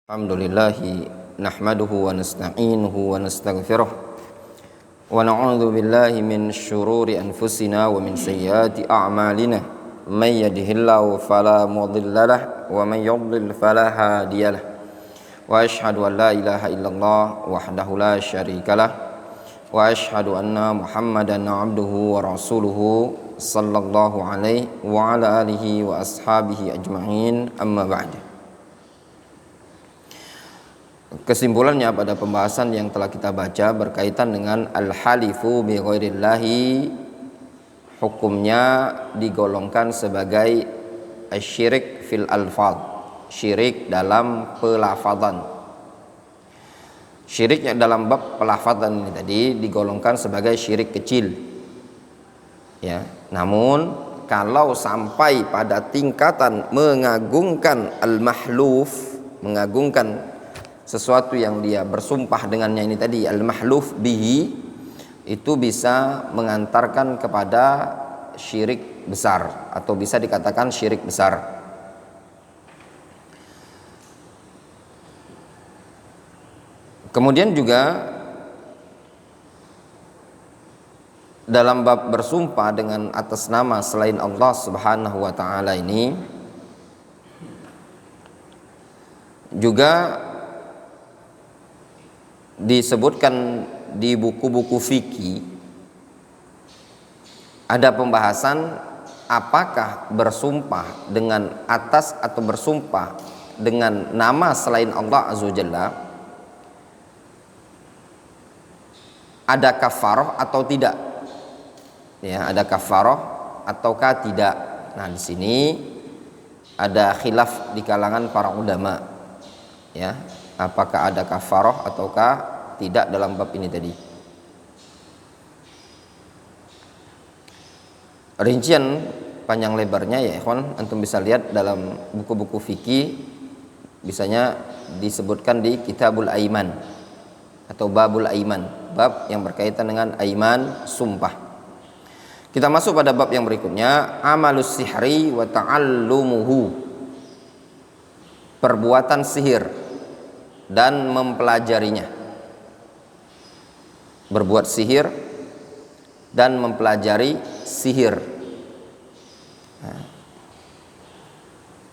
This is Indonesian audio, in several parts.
Alhamdulillahi nahmaduhu wa nasta'inuhu wa nastaghfiruh wa na'udzu billahi min syururi anfusina wa min sayyiati a'malina may yahdihillahu fala mudhillalah wa may yudlil fala hadiyalah wa asyhadu an la ilaha illallah wahdahu la syarikalah wa asyhadu anna Muhammadan 'abduhu wa rasuluhu sallallahu alaihi wa ala alihi wa ashabihi ajma'in, amma ba'du. Kesimpulannya pada pembahasan yang telah kita baca berkaitan dengan al-halifu bi ghairillahi, hukumnya digolongkan sebagai syirik fil alfaz, syirik dalam pelafazan. Syiriknya dalam bab pelafazan ini tadi digolongkan sebagai syirik kecil. Ya, namun kalau sampai pada tingkatan mengagungkan al-mahluf, mengagungkan sesuatu yang dia bersumpah dengannya ini tadi, al-mahluf bihi, itu bisa mengantarkan kepada syirik besar atau bisa dikatakan syirik besar. Kemudian juga dalam bab bersumpah dengan atas nama selain Allah Subhanahu wa taala ini juga disebutkan di buku-buku fikih, ada pembahasan apakah bersumpah dengan atas atau bersumpah dengan nama selain Allah Azza wa Jalla ada kafarah atau tidak. Ya, ada kafarah ataukah tidak. Nah, di sini ada khilaf di kalangan para ulama. Ya, apakah ada kafarah ataukah tidak dalam bab ini tadi. Rincian panjang lebarnya ya ikhwan, antum bisa lihat dalam buku-buku fikih, bisanya disebutkan di Kitabul Aiman atau Babul Aiman, bab yang berkaitan dengan aiman, sumpah. Kita masuk pada bab yang berikutnya, amalus sihri wa ta'allumuhu, perbuatan sihir dan mempelajarinya. Berbuat sihir dan mempelajari sihir. Nah,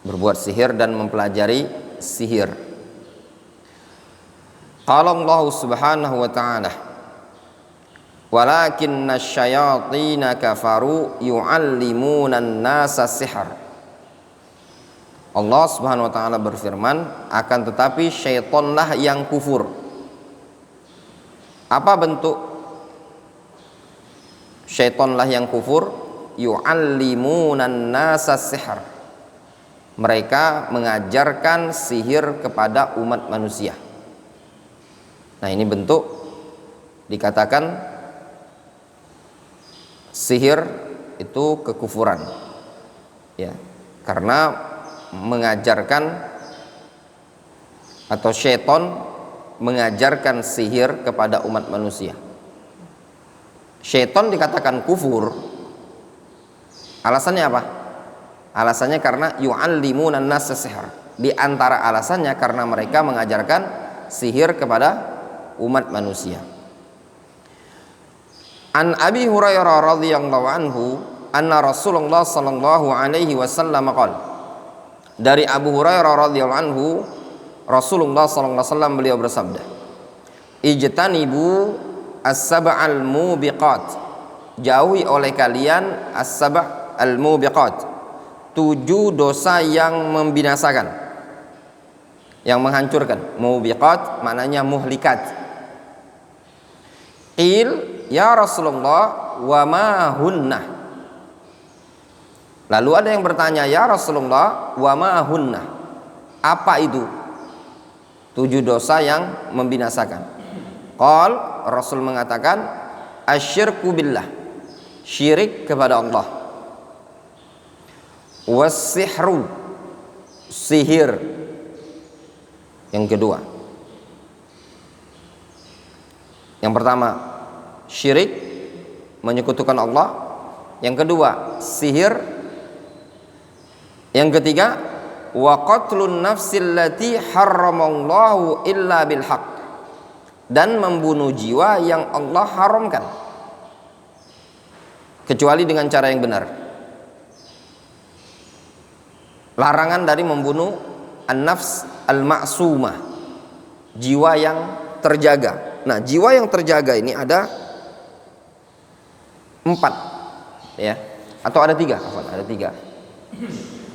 berbuat sihir dan mempelajari sihir. Qala Allah Subhanahu wa ta'ala, walakinna syayatina kafaru yu'allimuna an-nasa sihr. Allah Subhanahu wa taala berfirman, akan tetapi syaitanlah yang kufur. Apa bentuk syaitanlah yang kufur? Yu'allimunan nasa sihr, mereka mengajarkan sihir kepada umat manusia. Nah, ini bentuk dikatakan sihir itu kekufuran. Ya, karena mengajarkan atau syaitan mengajarkan sihir kepada umat manusia. Syaitan dikatakan kufur, alasannya apa? Alasannya karena yu'allimunan nasa sihr. Di antara alasannya karena mereka mengajarkan sihir kepada umat manusia. An Abi Hurairah radhiyallahu anhu anna Rasulullah sallallahu alaihi wasallam qala, dari Abu Hurairah radhiyallahu anhu, Rasulullah sallallahu alaihi wasallam beliau bersabda, ijtanibu as-sab'al mubiqat, jauhi oleh kalian as-sab'al mubiqat, 7 dosa yang membinasakan, yang menghancurkan. Mubiqat maknanya muhlikat. Qil ya Rasulullah wa ma hunna, lalu ada yang bertanya, ya Rasulullah wa ma hunna, apa itu 7 dosa yang membinasakan? Qal, Rasul mengatakan, asyirku billah, syirik kepada Allah, wassihru, sihir. Yang kedua, yang pertama syirik, menyekutukan Allah. Yang kedua sihir. Yang ketiga wa qatlun nafsil lati harramallahu illa bil haqq, dan membunuh jiwa yang Allah haramkan kecuali dengan cara yang benar. Larangan dari membunuh an-nafs al-ma'sumah, jiwa yang terjaga. Nah, jiwa yang terjaga ini ada 4 ya, atau ada 3, ada 3.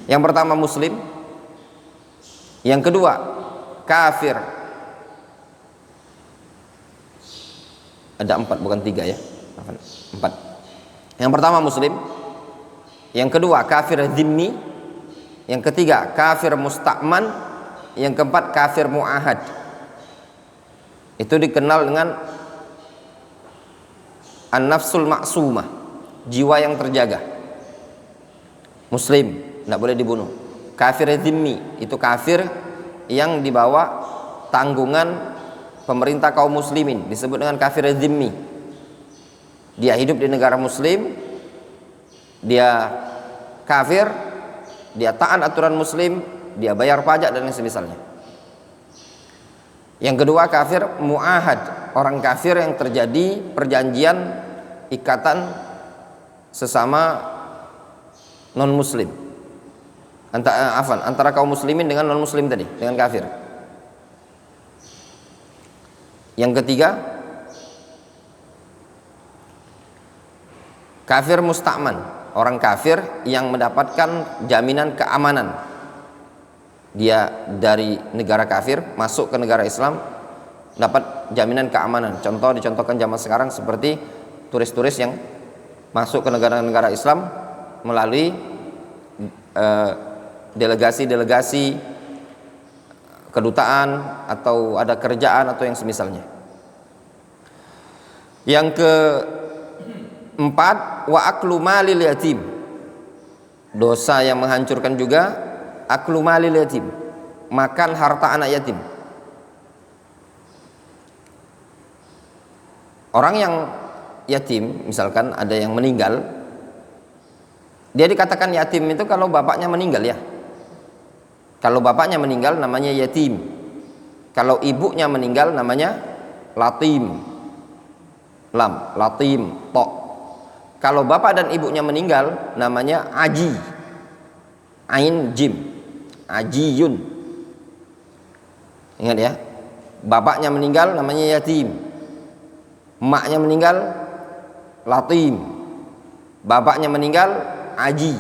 Yang pertama muslim, yang kedua kafir. Ada 4 bukan 3 ya, 4. Yang pertama muslim, yang kedua kafir dhimmi, yang ketiga kafir musta'man, yang keempat kafir mu'ahad. Itu dikenal dengan an-nafsul ma'sumah, jiwa yang terjaga. Muslim tidak boleh dibunuh. Kafir dhimmi, itu kafir yang dibawa tanggungan pemerintah kaum muslimin, disebut dengan kafir dhimmi. Dia hidup di negara muslim, dia kafir, dia taat aturan muslim, dia bayar pajak dan semisalnya. Yang kedua kafir mu'ahad, orang kafir yang terjadi perjanjian ikatan sesama non muslim, antara kaum muslimin dengan non muslim tadi, dengan kafir. Yang ketiga kafir musta'man, orang kafir yang mendapatkan jaminan keamanan. Dia dari negara kafir masuk ke negara Islam, dapat jaminan keamanan. Contoh dicontohkan zaman sekarang seperti turis-turis yang masuk ke negara-negara Islam melalui delegasi-delegasi kedutaan atau ada kerjaan atau yang semisalnya. Yang keempat wa aklu malil yatim, dosa yang menghancurkan juga aklu malil yatim, makan harta anak yatim. Orang yang yatim, misalkan ada yang meninggal, dia dikatakan yatim itu kalau bapaknya meninggal ya. Kalau bapaknya meninggal namanya yatim. Kalau ibunya meninggal namanya latim. Lam, latim, to. Kalau bapak dan ibunya meninggal namanya aji. Ain jim, ajiyun. Ingat ya, bapaknya meninggal namanya yatim, emaknya meninggal latim, bapaknya meninggal aji.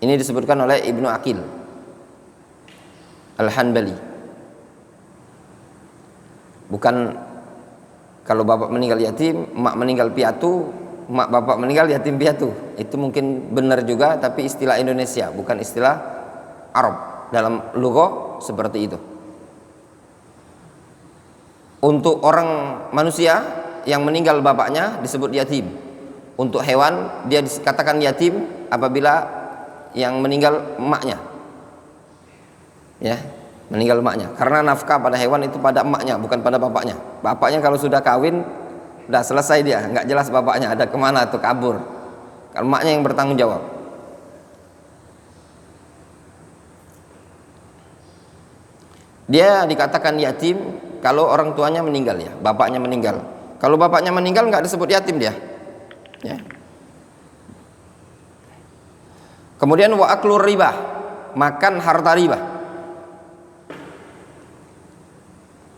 Ini disebutkan oleh Ibnu Aqil Al-Hanbali. Bukan kalau bapak meninggal yatim, emak meninggal piatu, emak bapak meninggal yatim piatu. Itu mungkin benar juga, tapi istilah Indonesia, bukan istilah Arab. Dalam lugha seperti itu. Untuk orang manusia yang meninggal bapaknya disebut yatim. Untuk hewan dia dikatakan yatim apabila yang meninggal emaknya. Ya, meninggal emaknya. Karena nafkah pada hewan itu pada emaknya, bukan pada bapaknya. Bapaknya kalau sudah kawin udah selesai, dia nggak jelas bapaknya ada kemana tuh, kabur. Kalau emaknya yang bertanggung jawab. Dia dikatakan yatim kalau orang tuanya meninggal ya, bapaknya meninggal. Kalau bapaknya meninggal nggak disebut yatim dia. Ya. Kemudian wa aklur riba, makan harta riba.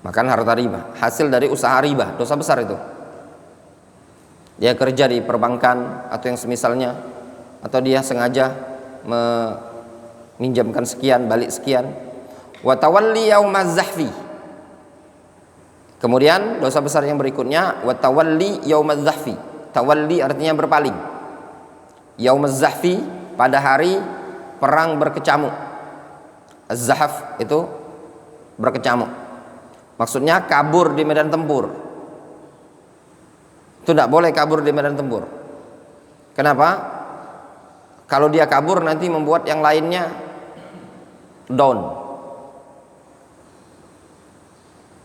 Makan harta riba, hasil dari usaha riba, dosa besar itu. Dia kerja di perbankan atau yang semisalnya, atau dia sengaja meminjamkan sekian, balik sekian. Wa tawalli yaumaz zahfi. Kemudian dosa besar yang berikutnya wa tawalli yaumaz zahfi. Tawalli artinya berpaling. Yaumaz zahfi, pada hari perang berkecamuk. Az-zahf itu berkecamuk. Maksudnya kabur di medan tempur. Itu tidak boleh kabur di medan tempur. Kenapa? Kalau dia kabur nanti membuat yang lainnya down.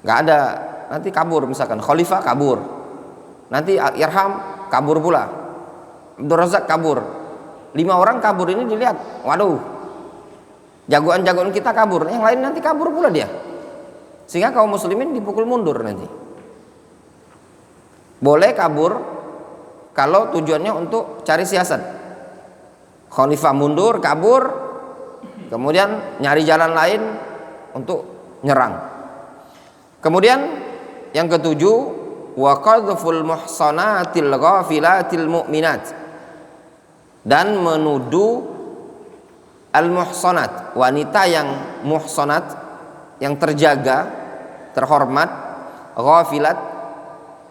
Gak ada, nanti kabur, misalkan Khalifah kabur, nanti Irham kabur pula, Abdul Razak kabur, 5 orang kabur ini dilihat, waduh, Jagoan-jagoan kita kabur, yang lain nanti kabur pula dia. Sehingga kaum muslimin dipukul mundur nanti. Boleh kabur kalau tujuannya untuk cari siasat. Khalifah mundur, kabur, kemudian nyari jalan lain untuk nyerang. Kemudian yang ketujuh, wa qadhful muhsanatil ghafilatil mu'minat, dan menuduh al-muhsanat, wanita yang muhsanat, yang terjaga, terhormat, ghafilat,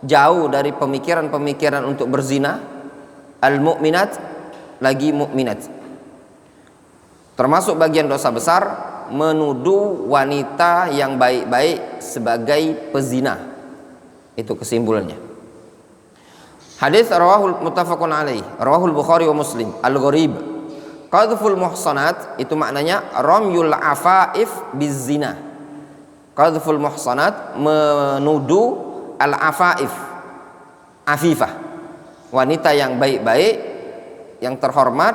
jauh dari pemikiran-pemikiran untuk berzina, al-mu'minat, lagi mukminat. Termasuk bagian dosa besar menuduh wanita yang baik-baik sebagai pezina. Itu kesimpulannya. Hadis rawahul muttafaqun alaih, rawahul Bukhari wa Muslim. Al-gharib, qadhful muhsanat itu maknanya ramyul afaif bizina. Qadhful muhsanat menuduh al-afaif, afifah, wanita yang baik-baik, yang terhormat,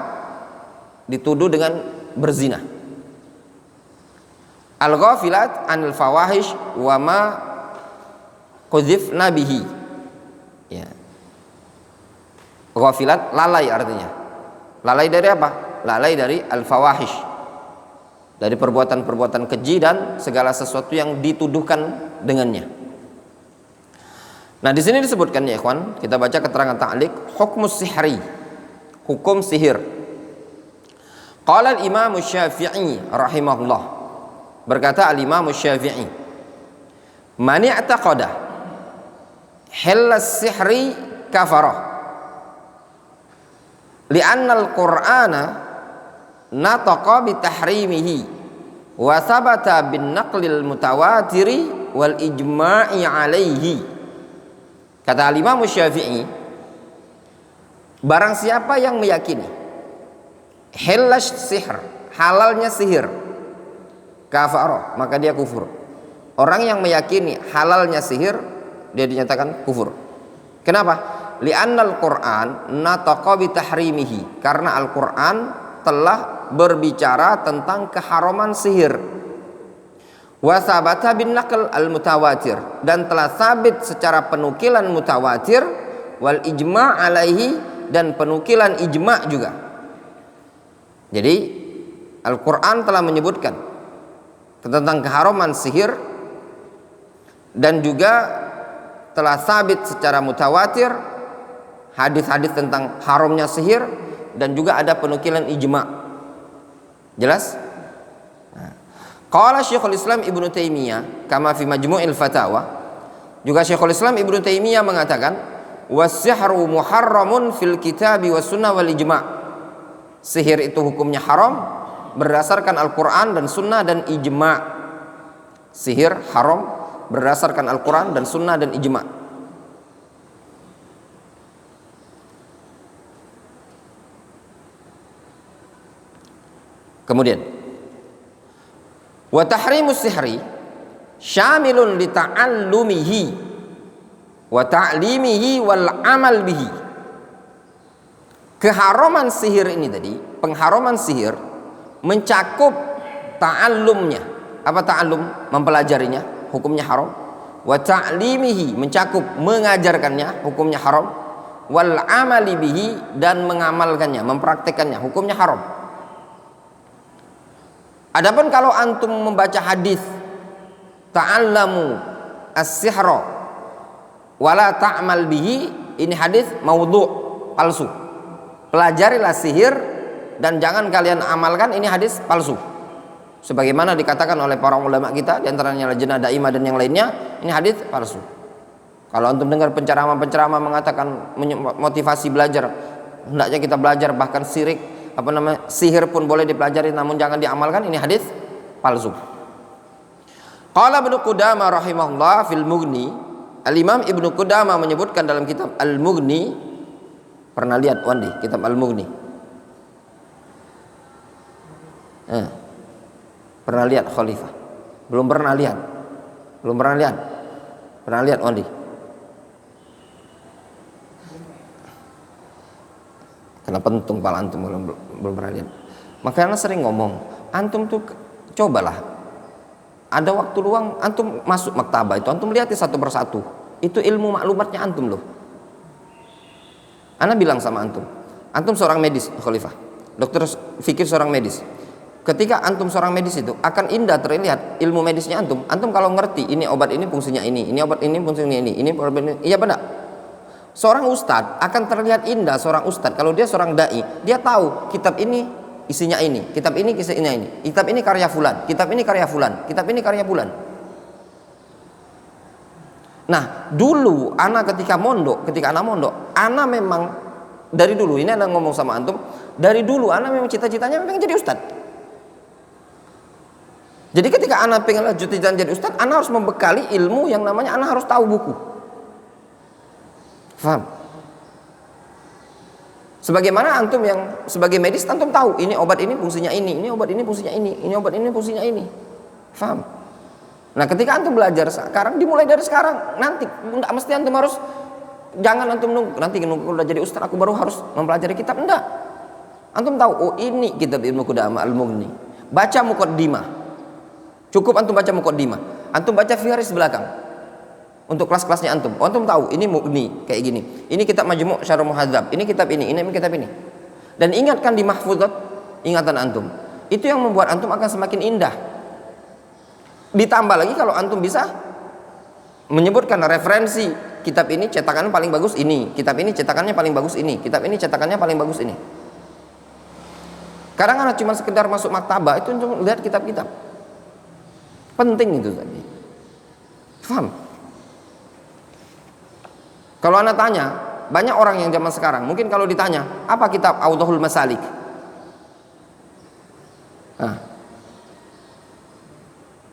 dituduh dengan berzina. Al-ghafilat anil fawahish wa ma qudhifna bihi. Ya. Ghafilat lalai artinya. Lalai dari apa? Lalai dari al-fawahish. Dari perbuatan-perbuatan keji dan segala sesuatu yang dituduhkan dengannya. Nah, di sini disebutkan ya ikhwan, kita baca keterangan ta'liq, hukmus sihri, hukum sihir. Qala al-Imam Syafi'i rahimahullah. Berkata al-Imam Syafi'i, man i'taqada hillas sihri kafarah li'anna al-Qur'ana nataqa bi tahrimihi wa thabata bin naqlil mutawatiri wal ijma'i alaihi. Kata al-Imam Syafi'i, barang siapa yang meyakini hillas sihr, halalnya sihir, kafarah, maka dia kufur. Orang yang meyakini halalnya sihir, dia dinyatakan kufur. Kenapa? Li'annal Qur'an nataqa bi tahrimihi, karena Al-Qur'an telah berbicara tentang keharaman sihir. Wa sabata bin naql al-mutawatir, dan telah sabit secara penukilan mutawatir, wal ijma' alaihi, dan penukilan ijma' juga. Jadi Al-Qur'an telah menyebutkan tentang keharaman sihir, dan juga telah sabit secara mutawatir hadis-hadis tentang haramnya sihir, dan juga ada penukilan ijma'. Jelas? Qala Syekhul Islam Ibnu Taimiyah kama fi Majmu'il Fatawa, juga Syekhul Islam Ibnu Taimiyah mengatakan was-sihru muharramun fil kitabi was sunnah wal ijma'. Sihir itu hukumnya haram berdasarkan Al-Qur'an dan sunnah dan ijma'. Sihir haram berdasarkan Al-Qur'an dan sunnah dan ijma'. Kemudian wa tahrimus sihri syamilun li ta'allumihi wa ta'limihi wal amal bihi. Keharaman sihir ini tadi, pengharaman sihir mencakup ta'allumnya. Apa ta'allum? Mempelajarinya, hukumnya haram. Wa ta'limihi, mencakup mengajarkannya, hukumnya haram. Wal amali bihi, dan mengamalkannya, mempraktekannya, hukumnya haram. Adapun kalau antum membaca hadis ta'allamu as-sihra wala ta'mal bihi, ini hadis maudhu', palsu. Pelajarilah sihir dan jangan kalian amalkan, ini hadis palsu. Sebagaimana dikatakan oleh para ulama kita, di antaranya Lajnah Daimah dan yang lainnya, ini hadis palsu. Kalau antum dengar penceramah-penceramah mengatakan motivasi belajar, hendaknya kita belajar, bahkan sihir pun boleh dipelajari namun jangan diamalkan, ini hadis palsu. Qala Ibnu Qudamah rahimahullah fil Mughni, Al-Imam Ibnu Qudamah menyebutkan dalam kitab Al-Mughni. Pernah lihat Wandi kitab Al-Mughni? Pernah lihat Khalifah? Belum pernah lihat. Belum pernah lihat. Pernah lihat Wandi? Kenapa pentung pala antum belum pernah lihat? Makanya sering ngomong, Antum tuh cobalah, ada waktu luang antum masuk maktabah itu, antum lihat satu persatu. Itu ilmu maklumatnya antum loh. Ana bilang sama antum seorang medis, Khalifah, dokter fikir seorang medis. Ketika antum seorang medis itu akan indah terlihat ilmu medisnya antum. Antum kalau ngerti ini obat ini fungsinya ini obat ini fungsinya ini obat ini, iya benar. Seorang ustadz akan terlihat indah seorang ustadz kalau dia seorang dai, dia tahu kitab ini isinya ini, kitab ini isinya ini, kitab ini karya fulan, kitab ini karya fulan, kitab ini karya fulan. Nah, dulu ketika anak mondok, ana memang dari dulu, ini ana ngomong sama antum, dari dulu ana memang cita-citanya memang jadi ustad. Jadi ketika ana pengen lanjutin jadi ustad, ana harus membekali ilmu yang namanya ana harus tahu buku. Faham? Sebagaimana antum yang sebagai medis antum tahu ini obat ini fungsinya ini obat ini fungsinya ini obat ini fungsinya ini. Faham? Nah, ketika antum belajar sekarang, dimulai dari sekarang. Nanti enggak mesti antum harus, jangan antum nunggu nanti udah jadi ustaz aku baru harus mempelajari kitab, enggak. Antum tahu, oh ini kitab Ibnu Qudamah Al-Mughni. Baca muqaddimah. Cukup antum baca muqaddimah. Antum baca fiharis belakang. Untuk kelas-kelasnya antum. Oh, antum tahu ini Mughni kayak gini. Ini kitab Majmu' Syarh Muhadzab. Ini kitab ini kitab ini. Dan ingatkan di mahfuzat ingatan antum. Itu yang membuat antum akan semakin indah. Ditambah lagi kalau antum bisa menyebutkan referensi kitab ini cetakannya paling bagus ini, kitab ini cetakannya paling bagus ini, kitab ini cetakannya paling bagus ini. Kadang anak cuma sekedar masuk maktabah itu untuk lihat kitab-kitab. Penting itu tadi. Paham? Kalau anak tanya, banyak orang yang zaman sekarang, mungkin kalau ditanya, apa kitab Awdahul Masalik?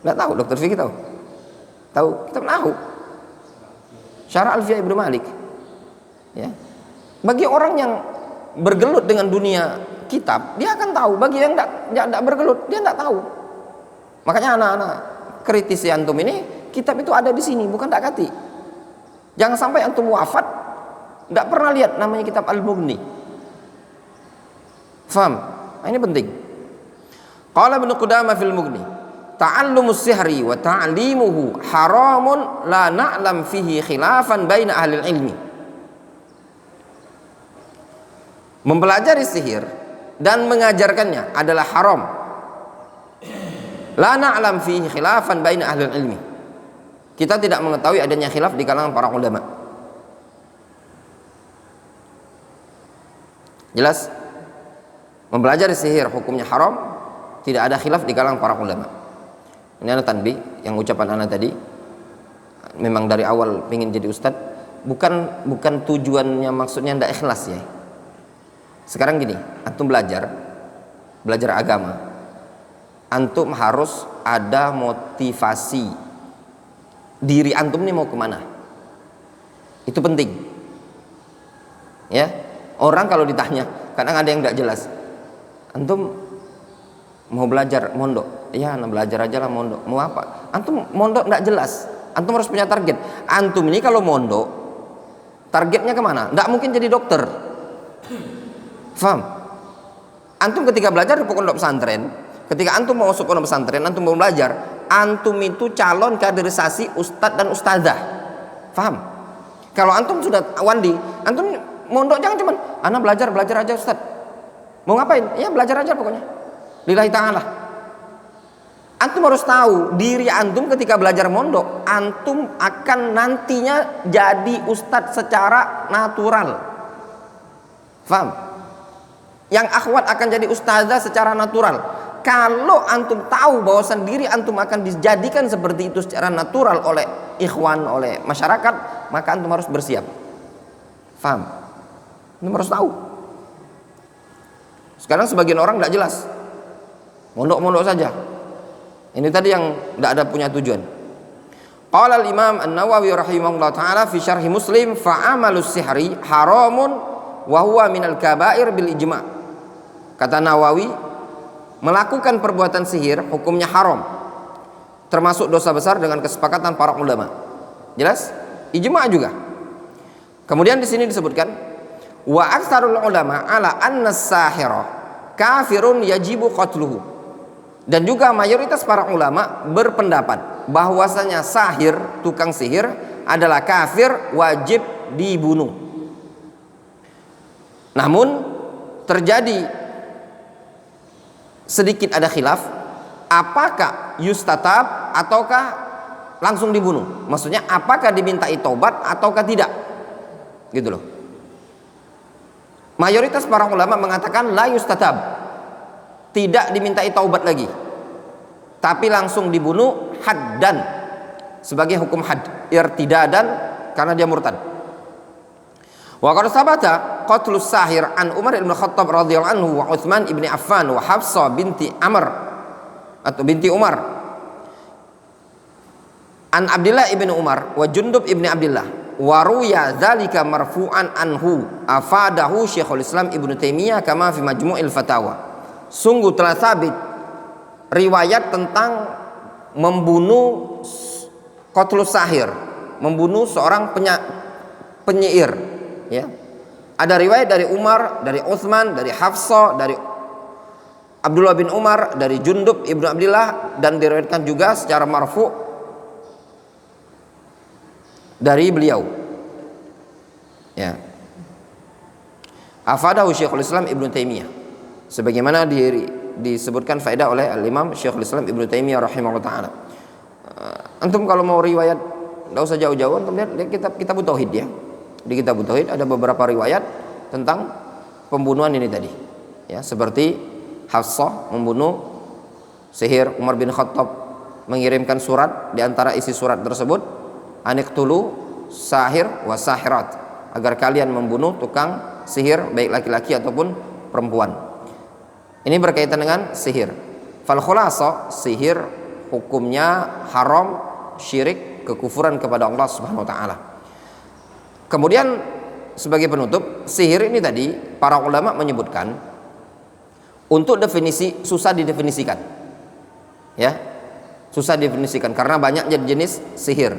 Nggak tahu, dokter Fikri tahu? Tahu? Kitab Nahu. Syarah Alfiyah Ibnu Malik. Ya. Bagi orang yang bergelut dengan dunia kitab, dia akan tahu. Bagi yang tidak bergelut, dia tidak tahu. Makanya anak-anak kritisi antum ini, kitab itu ada di sini, bukan tak kati. Jangan sampai antum wafat tidak pernah lihat namanya kitab Al-Mughni. Faham? Nah, ini penting. Qala Ibnu Qudamah fil Mughni, ta'allumus sihri wa ta'limuhu haramun la na'lam fihi khilafan baina ahli ilmi. Mempelajari sihir dan mengajarkannya adalah haram. La na'lam fihi khilafan baina ahli ilmi. Kita tidak mengetahui adanya khilaf di kalangan para ulama. Jelas? Mempelajari sihir hukumnya haram, tidak ada khilaf di kalangan para ulama. Ini anak tanbih yang ucapan anak tadi. Memang dari awal ingin jadi ustad, bukan tujuannya maksudnya tidak ikhlas ya. Sekarang gini, antum belajar agama. Antum harus ada motivasi. Diri antum ini mau kemana? Itu penting. Ya, orang kalau ditanya, kadang ada yang tidak jelas. Antum mau belajar mondok? Ya, belajar aja lah mondok. Mau apa? Antum mondok tidak jelas. Antum harus punya target. Antum ini kalau mondok, targetnya kemana? Tidak mungkin jadi dokter. Faham? Antum ketika belajar di pondok pesantren, ketika antum mau masuk pondok pesantren, antum mau belajar, antum itu calon kaderisasi ustadz dan ustazah. Faham? Kalau antum sudah wandi, antum mondok jangan cuman anak belajar aja ustadz. Mau ngapain? Ya belajar aja pokoknya. Lillahi ta'ala. Antum harus tahu diri antum ketika belajar mondok, antum akan nantinya jadi ustadz secara natural. Faham? Yang akhwat akan jadi ustazah secara natural. Kalau antum tahu bahwa sendiri antum akan dijadikan seperti itu secara natural oleh ikhwan, oleh masyarakat, maka antum harus bersiap. Faham? Antum harus tahu. Sekarang sebagian orang tidak jelas, mondok-mondok saja. Ini tadi yang tidak ada punya tujuan. Qala al-Imam An-Nawawi rahimahullah ta'ala fi syarhi Muslim, fa'amalus sihri haramun wa huwa minal kabair bil ijma'. Kata Nawawi, melakukan perbuatan sihir hukumnya haram, termasuk dosa besar dengan kesepakatan para ulama. Jelas? Ijma' juga. Kemudian di sini disebutkan wa aktsarul ulama ala anna as-sahira kafirun yajibu qatluhu. Dan juga mayoritas para ulama berpendapat bahwasanya sahir, tukang sihir adalah kafir, wajib dibunuh. Namun terjadi sedikit ada khilaf, apakah yustatab ataukah langsung dibunuh? Maksudnya apakah dimintai taubat ataukah tidak? Gitu loh. Mayoritas para ulama mengatakan la yustatab, tidak dimintai taubat lagi, tapi langsung dibunuh haddan, sebagai hukum had, irtidadan, karena dia murtad. Wa qad sabata qatlus sahir an Umar bin Khattab radhiyallahu anhu wa Utsman ibn Affan wa Hafsah binti Amr atau binti Umar an Abdullah ibn Umar wa Jundub ibn Abdullah wa ruya dzalika marfu'an anhu afadahu Syekhul Islam Ibnu Taimiyah kama fi Majmu'il Fatawa. Sungguh telah sabit riwayat tentang membunuh qatlus sahir, membunuh seorang penyair, ya. Ada riwayat dari Umar, dari Utsman, dari Hafsah, dari Abdullah bin Umar, dari Jundub ibnu Abdullah, dan diriwayatkan juga secara marfu dari beliau, ya. Afadahu Syekhul Islam Ibnu Taimiyah, sebagaimana disebutkan faedah oleh Al-Imam Syekhul Islam Ibnu Taimiyah rahimahullah taala. Antum kalau mau riwayat enggak usah jauh-jauh, antum lihat kitab tauhid, ya. Di kitab tauhid ada beberapa riwayat tentang pembunuhan ini tadi, ya, seperti Hafsah membunuh sihir Umar bin Khattab, mengirimkan surat, di antara isi surat tersebut aniqtulu sahir wa sahirat, agar kalian membunuh tukang sihir baik laki-laki ataupun perempuan. Ini berkaitan dengan sihir. Fal khulasa, sihir hukumnya haram, syirik, kekufuran kepada Allah Subhanahu wa taala. Kemudian sebagai penutup, sihir ini tadi para ulama menyebutkan untuk definisi susah didefinisikan, ya, susah didefinisikan karena banyak jenis sihir.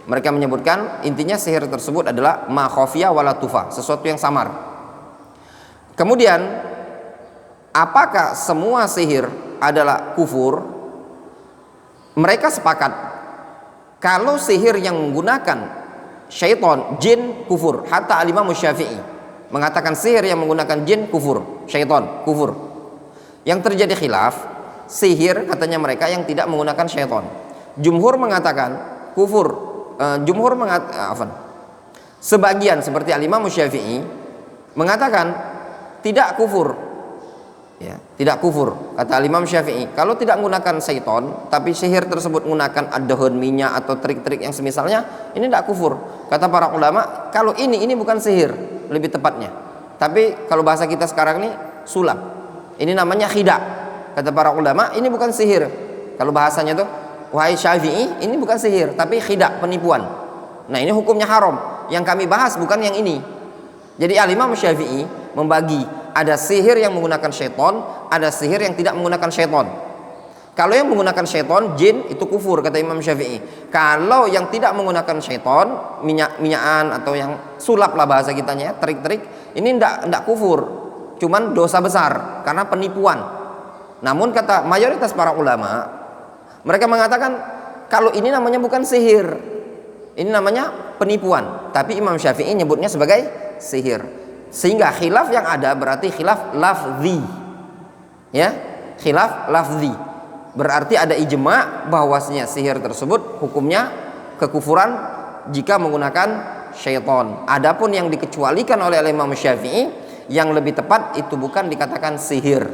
Mereka menyebutkan intinya sihir tersebut adalah ma khafiyah wala tufa, sesuatu yang samar. Kemudian apakah semua sihir adalah kufur? Mereka sepakat kalau sihir yang menggunakan syaitan, jin, kufur. Hatta al-Imam Syafi'i mengatakan sihir yang menggunakan jin kufur, syaitan kufur. Yang terjadi khilaf, sihir katanya mereka yang tidak menggunakan syaitan. Jumhur mengatakan kufur. Sebagian seperti al-Imam Syafi'i mengatakan tidak kufur, ya, tidak kufur. Kata al-Imam Syafi'i, kalau tidak menggunakan syaitan tapi sihir tersebut menggunakan adhun, minyak atau trik-trik yang semisalnya, ini tidak kufur. Kata para ulama, kalau ini bukan sihir lebih tepatnya, tapi kalau bahasa kita sekarang ini sulap, ini namanya khidah. Kata para ulama, ini bukan sihir. Kalau bahasanya tuh, wahai Syafi'i, ini bukan sihir tapi khidah, penipuan. Nah, ini hukumnya haram. Yang kami bahas bukan yang ini. Jadi al-Imam Syafi'i membagi, ada sihir yang menggunakan syaitan, ada sihir yang tidak menggunakan syaitan. Kalau yang menggunakan syaitan, jin, itu kufur kata Imam Syafi'i. Kalau yang tidak menggunakan syaitan, minyak-minyakan atau yang sulap lah bahasa kitanya, trik-trik, ini tidak kufur, cuman dosa besar karena penipuan. Namun kata mayoritas para ulama, mereka mengatakan kalau ini namanya bukan sihir, ini namanya penipuan. Tapi Imam Syafi'i nyebutnya sebagai sihir. Sehingga khilaf yang ada berarti khilaf lafzi, ya, khilaf lafzi. Berarti ada ijma bahwasanya sihir tersebut hukumnya kekufuran jika menggunakan syaitan. Adapun yang dikecualikan oleh Imam Syafi'i, yang lebih tepat itu bukan dikatakan sihir.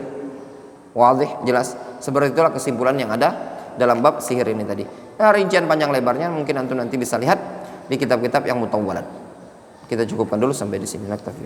Wadih, jelas. Seperti itulah kesimpulan yang ada dalam bab sihir ini tadi. Nah, rincian panjang lebarnya mungkin antum nanti bisa lihat di kitab-kitab yang mutawwalat. Kita cukupkan dulu sampai di sini. Naktafi.